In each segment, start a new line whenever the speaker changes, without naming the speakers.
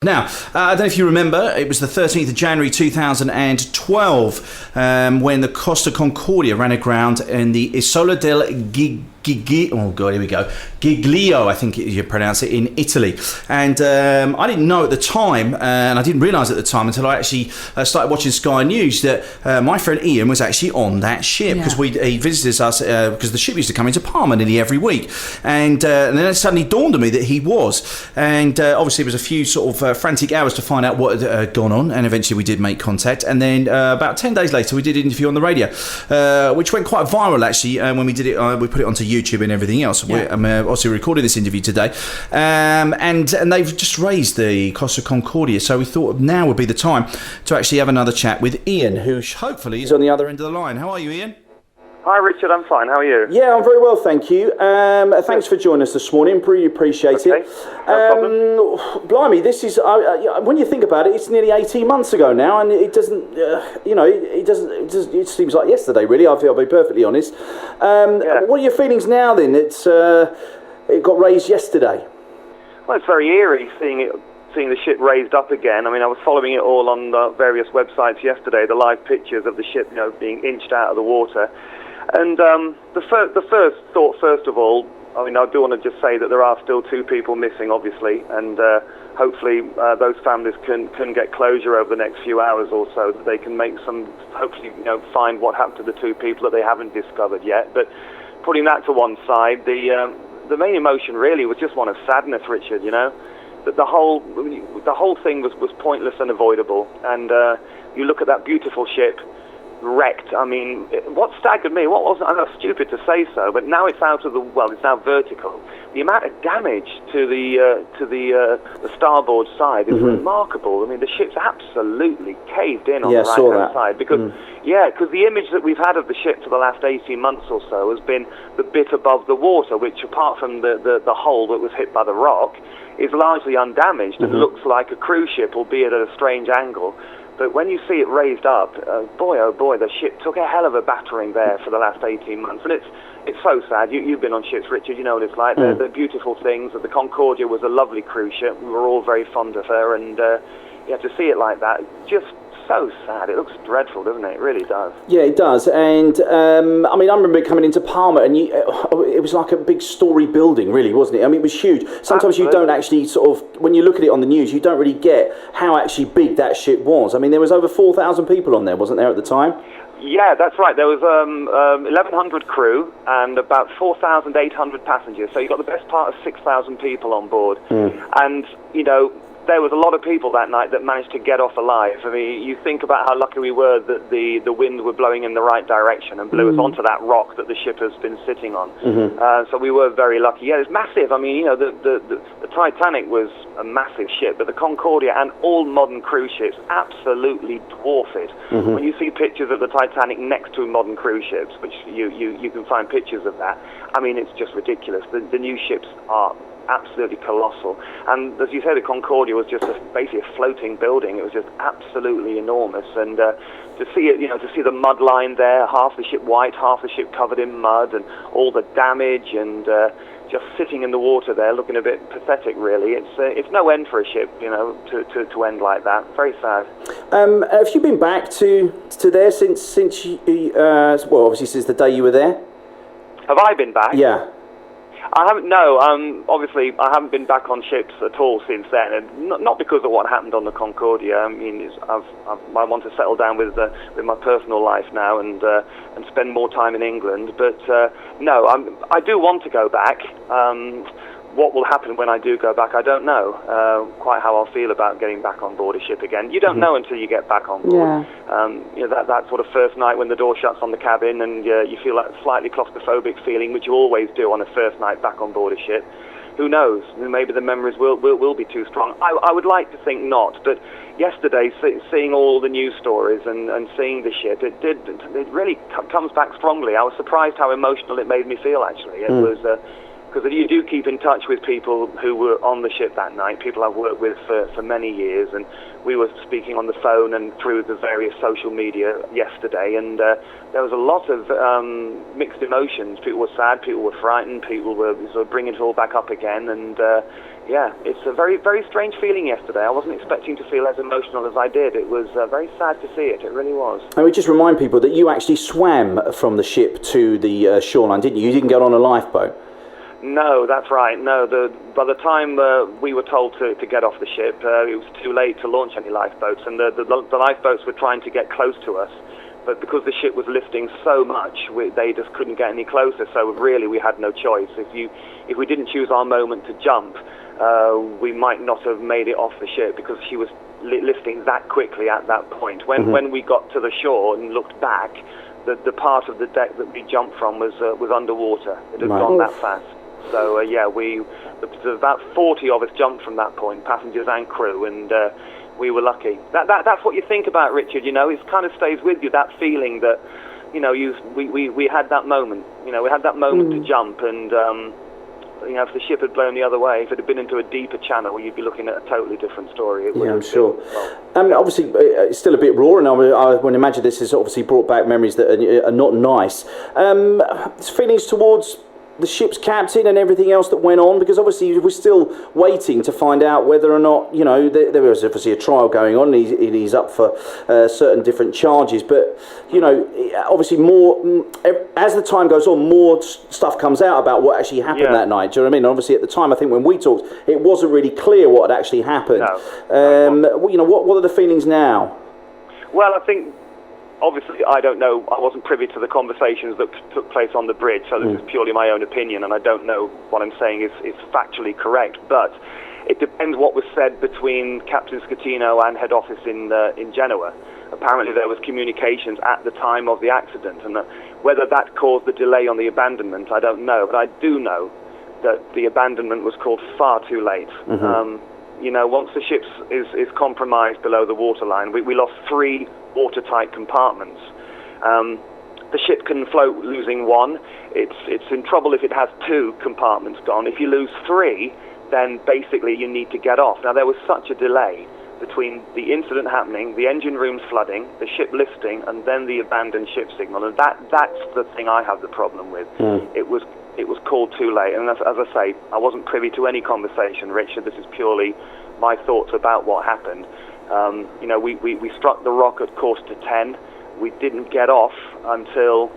Now, I don't know if you remember, it was the 13th of January 2012 when the Costa Concordia ran aground in the Isola del Giglio, Giglio, I think you pronounce it, in Italy. And I didn't know at the time, and I didn't realise at the time until I actually started watching Sky News, that my friend Ian was actually on that ship, because he visited us, because the ship used to come into Palma nearly every week. And then it suddenly dawned on me that he was. And obviously it was a few sort of frantic hours to find out what had gone on, and eventually we did make contact. And then about 10 days later we did an interview on the radio, which went quite viral actually, when we did it. We put it onto YouTube and everything else. I'm also recording this interview today, and they've just raised the Costa Concordia, so we thought now would be the time to actually have another chat with Ian, who hopefully is on the other end of the line. How are you, Ian?
Hi Richard, I'm fine. How are you?
Yeah, I'm very well, thank you. Thanks for joining us this morning. Really appreciate it.
No problem.
Blimey, this is when you think about it, it's nearly 18 months ago now, and it doesn't, it seems like yesterday. Really, I'll be perfectly honest. What are your feelings now? Then it got raised yesterday.
Well, it's very eerie seeing the ship raised up again. I mean, I was following it all on the various websites yesterday. The live pictures of the ship, being inched out of the water. And the first thought, first of all, I mean, I do want to just say that there are still 2 people missing, obviously, and hopefully those families can get closure over the next few hours or so, that they can make hopefully, find what happened to the 2 people that they haven't discovered yet. But putting that to one side, the main emotion really was just one of sadness, Richard. That the whole thing was pointless and avoidable. And you look at that beautiful ship wrecked. I mean, what staggered me, what wasn't, I know, stupid to say so, but now it's out of it's now vertical. The amount of damage to the starboard side is remarkable. I mean, the ship's absolutely caved in on the right-hand side, because because the image that we've had of the ship for the last 18 months or so has been the bit above the water, which, apart from the hull that was hit by the rock, is largely undamaged and looks like a cruise ship, albeit at a strange angle. But when you see it raised up, boy, oh boy, the ship took a hell of a battering there for the last 18 months. And it's so sad. You've been on ships, Richard, you know what it's like. They're beautiful things. The Concordia was a lovely cruise ship. We were all very fond of her. And to see it like that, just so sad. It looks dreadful, doesn't it? It really does.
Yeah, it does. And I remember coming into Palma, and it was like a big story building, really, wasn't it? I mean, it was huge. Sometimes you don't actually when you look at it on the news, you don't really get how actually big that ship was. I mean, there was over 4,000 people on there, wasn't there, at the time?
Yeah, that's right. There was 1,100 crew and about 4,800 passengers. So you got the best part of 6,000 people on board. And, there was a lot of people that night that managed to get off alive. I mean, you think about how lucky we were that the wind were blowing in the right direction and blew us onto that rock that the ship has been sitting on. So we were very lucky. Yeah, it's massive. I mean, the Titanic was a massive ship, but the Concordia and all modern cruise ships absolutely dwarf it. When you see pictures of the Titanic next to modern cruise ships, which you can find pictures of that, I mean, it's just ridiculous. The new ships are absolutely colossal, and as you say, the Concordia was just basically a floating building. It was just absolutely enormous, and to see it, to see the mud line there, half the ship white, half the ship covered in mud, and all the damage, and just sitting in the water there, looking a bit pathetic. Really, it's no end for a ship, to end like that. Very sad.
Have you been back to there since obviously since the day you were there?
Have I been back?
Yeah.
I haven't. No, obviously, I haven't been back on ships at all since then, and not because of what happened on the Concordia. I mean, I want to settle down with my personal life now and spend more time in England. But no, I do want to go back. What will happen when I do go back, I don't know quite how I'll feel about getting back on board a ship again. You don't know until you get back on board. That sort of first night when the door shuts on the cabin and you feel that slightly claustrophobic feeling, which you always do on a first night back on board a ship. Who knows? Maybe the memories will be too strong. I would like to think not, but yesterday, seeing all the news stories and seeing the ship, it really comes back strongly. I was surprised how emotional it made me feel, actually. It was because you do keep in touch with people who were on the ship that night, people I've worked with for many years, and we were speaking on the phone and through the various social media yesterday, and there was a lot of mixed emotions. People were sad, people were frightened, people were sort of bringing it all back up again, and yeah, it's a very, very strange feeling yesterday. I wasn't expecting to feel as emotional as I did. It was very sad to see it. It really was.
And we just remind people that you actually swam from the ship to the shoreline, didn't you? You didn't get on a lifeboat.
No, that's right. No, by the time we were told to get off the ship, it was too late to launch any lifeboats, and the lifeboats were trying to get close to us. But because the ship was lifting so much, they just couldn't get any closer. So really, we had no choice. If we didn't choose our moment to jump, we might not have made it off the ship because she was lifting that quickly at that point. When we got to the shore and looked back, the part of the deck that we jumped from was underwater. It had gone that fast. So yeah, there's about 40 of us jumped from that point, passengers and crew, and we were lucky. That's what you think about, Richard. You know, it kind of stays with you, that feeling that, you know, we had that moment. You know, we had that moment to jump, and you know, if the ship had blown the other way, if it had been into a deeper channel, you'd be looking at a totally different story.
Yeah, I'm sure. Obviously, it's still a bit raw, and I would imagine this has obviously brought back memories that are not nice. Feelings towards the ship's captain and everything else that went on, because obviously we're still waiting to find out whether or not, you know, there was obviously a trial going on, and he's up for certain different charges, but, you know, obviously more, as the time goes on, more stuff comes out about what actually happened that night. Do you know what I mean? Obviously at the time, I think when we talked, it wasn't really clear what had actually happened. No. You know, what are the feelings now?
Well, I think, obviously, I don't know. I wasn't privy to the conversations that took place on the bridge, so this is purely my own opinion, and I don't know what I'm saying is factually correct. But it depends what was said between Captain Schettino and head office in Genoa. Apparently, there was communications at the time of the accident, and whether that caused the delay on the abandonment, I don't know. But I do know that the abandonment was called far too late. You know, once the ship is compromised below the waterline, we lost 3 watertight compartments. The ship can float losing 1. It's in trouble if it has 2 compartments gone. If you lose 3, then basically you need to get off. Now, there was such a delay between the incident happening, the engine rooms flooding, the ship lifting, and then the abandoned ship signal. And that's the thing I have the problem with. It was called too late. And as I say, I wasn't privy to any conversation, Richard. This is purely my thoughts about what happened. You know, we struck the rock at 10:15. We didn't get off until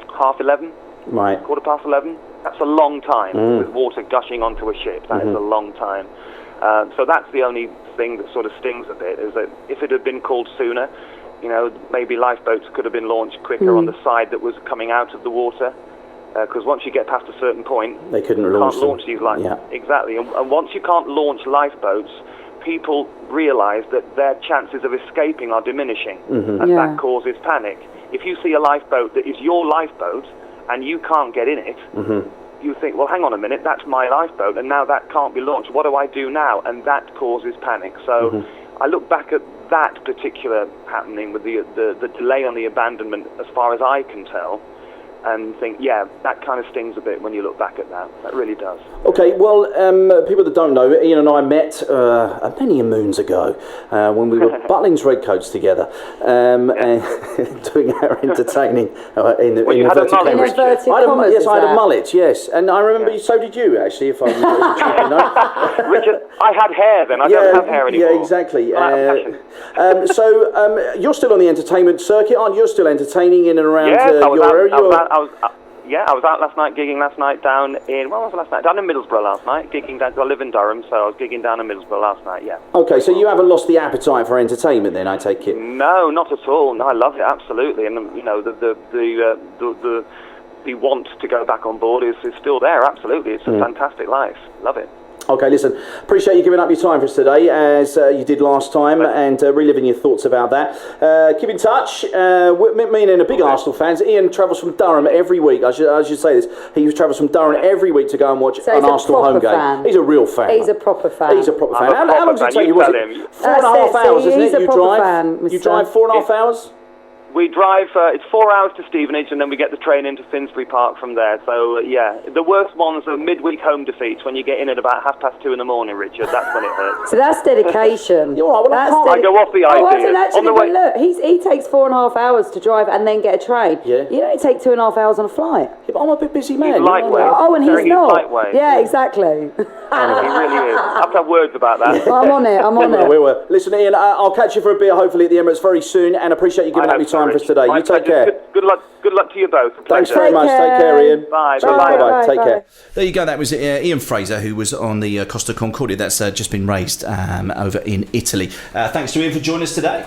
11:30. Right. 11:15. That's a long time with water gushing onto a ship. That is a long time. So that's the only thing that sort of stings a bit, is that if it had been called sooner, you know, maybe lifeboats could have been launched quicker on the side that was coming out of the water. Because once you get past a certain point,
they can't launch
these lifeboats. Yeah. Exactly. And once you can't launch lifeboats, people realise that their chances of escaping are diminishing, and that causes panic. If you see a lifeboat that is your lifeboat and you can't get in it, you think, well, hang on a minute, that's my lifeboat, and now that can't be launched. What do I do now? And that causes panic. So I look back at that particular happening with the delay on the abandonment, as far as I can tell, and think, yeah, that kind of stings a bit when you look back at that. That really does.
Okay, well, people that don't know, Ian and I met many moons ago when we were Butlins Redcoats together and doing our entertaining in inverted commas. Yes, I had a mullet, yes. And I remember, so did you, actually, if I'm not
Richard, I had hair then. I don't have hair anymore.
Yeah, exactly. So you're still on the entertainment circuit, aren't you? You're still entertaining in and around your area?
I was out last night, gigging last night down in, where was I last night? Down in Middlesbrough last night, gigging down, I live in Durham, so I was gigging down in Middlesbrough last night, yeah.
Okay, so you haven't lost the appetite for entertainment then, I take it?
No, not at all. No, I love it, absolutely. And, you know, the want to go back on board is still there, absolutely. It's a fantastic life. Love it.
Okay, listen, appreciate you giving up your time for us today, as you did last time, and reliving your thoughts about that. Keep in touch. Me and Ian are big Arsenal fans. Ian travels from Durham every week. I should say this. He travels from Durham every week to go and watch an Arsenal home game. He's a real fan.
He's a proper fan.
He's a proper fan. How long does it take you? Was it 4.5 hours, isn't it? You drive 4.5 hours?
We drive, it's 4 hours to Stevenage, and then we get the train into Finsbury Park from there. So, yeah, the worst ones are midweek home defeats when you get in at about 2:30 in the morning, Richard. That's when it hurts.
So that's dedication.
You're right, well,
I go off the idea.
Oh, I don't actually,
On the way...
look, he takes 4.5 hours to drive and then get a train.
Yeah.
You don't take 2.5 hours on a flight.
Yeah, but I'm a bit busy man.
He's lightweight.
Oh, and he's not.
Lightweight.
Yeah, exactly.
He really is. I have to have words about that.
I'm on it.
We were. Listen, Ian, I'll catch you for a beer hopefully at the Emirates very soon, and appreciate you giving up your time for us today. You take care.
Good luck to you both.
Thanks very much. Take care, Ian.
Bye.
Bye. Take care.
There you go. That was Ian Fraser, who was on the Costa Concordia. That's just been raised over in Italy. Thanks to Ian for joining us today.